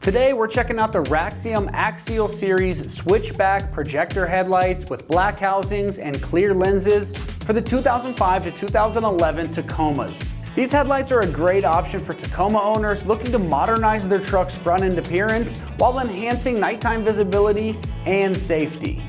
Today we're checking out the Raxium Axial Series switchback projector headlights with black housings and clear lenses for the 2005 to 2011 Tacomas. These headlights are a great option for Tacoma owners looking to modernize their truck's front end appearance while enhancing nighttime visibility and safety.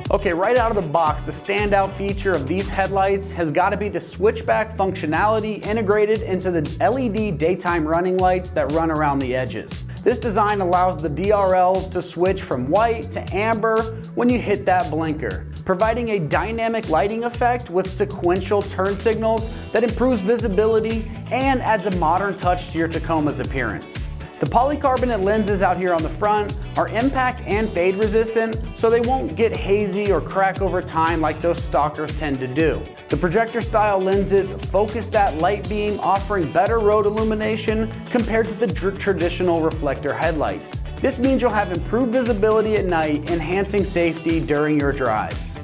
Okay, right out of the box, the standout feature of these headlights has got to be the switchback functionality integrated into the LED daytime running lights that run around the edges. This design allows the DRLs to switch from white to amber when you hit that blinker, providing a dynamic lighting effect with sequential turn signals that improves visibility and adds a modern touch to your Tacoma's appearance. The polycarbonate lenses out here on the front are impact and fade resistant, so they won't get hazy or crack over time like those stalkers tend to do. The projector style lenses focus that light beam, offering better road illumination compared to the traditional reflector headlights. This means you'll have improved visibility at night, enhancing safety during your drives.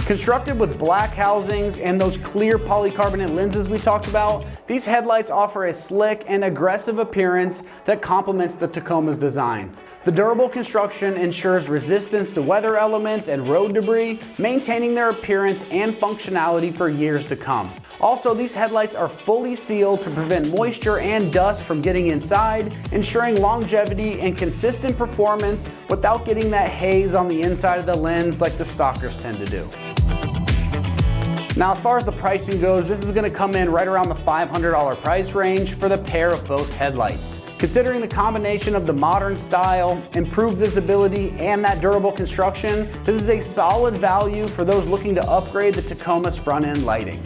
Constructed with black housings and those clear polycarbonate lenses we talked about, these headlights offer a slick and aggressive appearance that complements the Tacoma's design. The durable construction ensures resistance to weather elements and road debris, maintaining their appearance and functionality for years to come. Also, these headlights are fully sealed to prevent moisture and dust from getting inside, ensuring longevity and consistent performance without getting that haze on the inside of the lens like the stalkers tend to do. Now, as far as the pricing goes, this is going to come in right around the $500 price range for the pair of both headlights. Considering the combination of the modern style, improved visibility, and that durable construction, this is a solid value for those looking to upgrade the Tacoma's front-end lighting.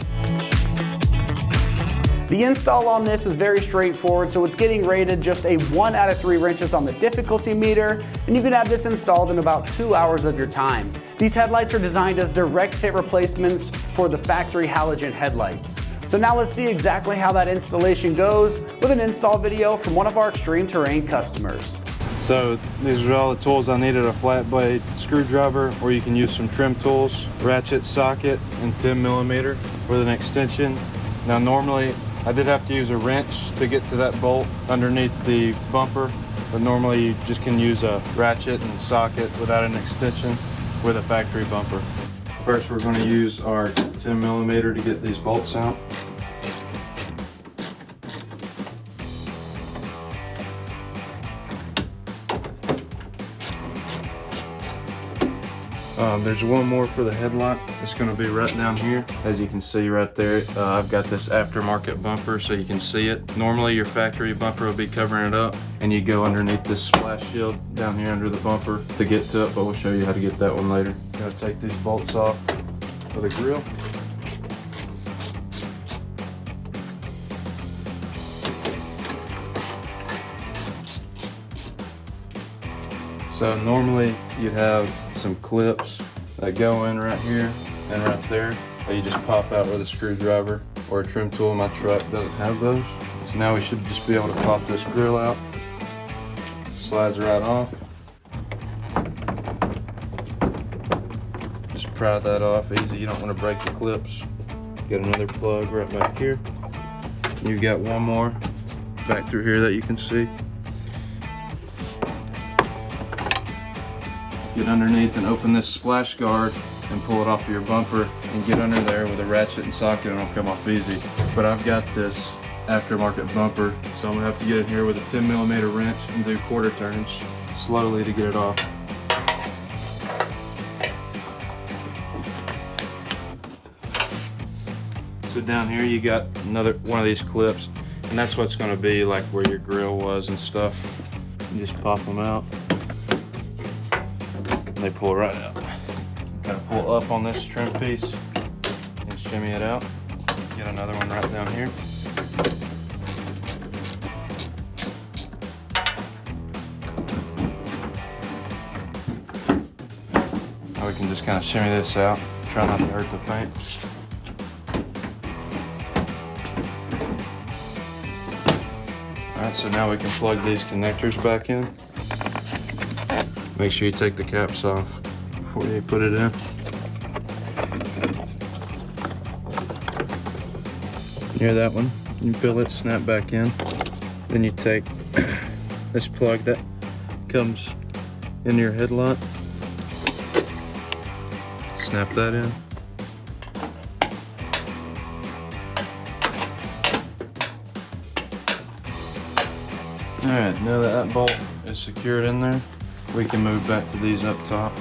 The install on this is very straightforward, so it's getting rated just a 1 out of 3 wrenches on the difficulty meter, and you can have this installed in about 2 hours of your time. These headlights are designed as direct fit replacements for the factory halogen headlights. So now let's see exactly how that installation goes with an install video from one of our extreme terrain customers. So these are all the tools I needed: a flat blade screwdriver, or you can use some trim tools, ratchet, socket, and 10mm with an extension. Now normally I did have to use a wrench to get to that bolt underneath the bumper, but normally you just can use a ratchet and socket without an extension with a factory bumper. First we're going to use our 10mm to get these bolts out. There's one more for the headlight. It's going to be right down here. As you can see right there, I've got this aftermarket bumper so you can see it. Normally your factory bumper will be covering it up, and you go underneath this splash shield down here under the bumper to get to it, but we'll show you how to get that one later. Got to take these bolts off with a grill. So normally you'd have some clips that go in right here and right there that you just pop out with a screwdriver or a trim tool. My truck doesn't have those. So now we should just be able to pop this grill out. Slides right off. Just pry that off easy. You don't want to break the clips. Got another plug right back here. You've got one more back through here that you can see. Get underneath and open this splash guard and pull it off of your bumper and get under there with a ratchet and socket, and it'll come off easy. But I've got this aftermarket bumper, so I'm gonna have to get in here with a 10mm wrench and do quarter turns slowly to get it off. So down here you got another one of these clips, and that's what's gonna be like where your grill was and stuff. You just pop them out. They pull right out. Gotta pull up on this trim piece and shimmy it out. Get another one right down here. Now we can just kind of shimmy this out. Try not to hurt the paint. Alright, so now we can plug these connectors back in. Make sure you take the caps off before you put it in. You hear that one? You feel it snap back in. Then you take this plug that comes in your headlight, snap that in. Alright, now that that bolt is secured in there, we can move back to these up top.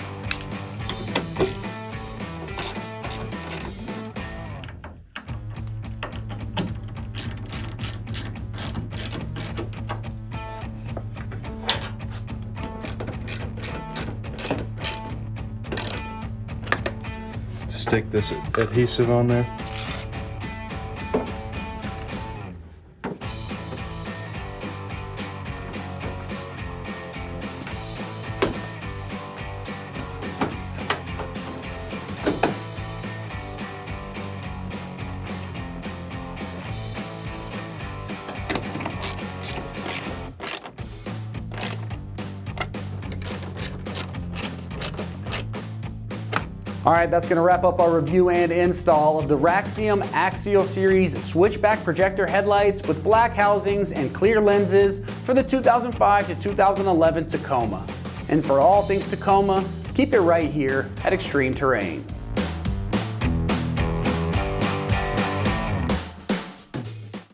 Stick this adhesive on there. All right, that's gonna wrap up our review and install of the Raxium Axial Series switchback projector headlights with black housings and clear lenses for the 2005 to 2011 Tacoma. And for all things Tacoma, keep it right here at Extreme Terrain.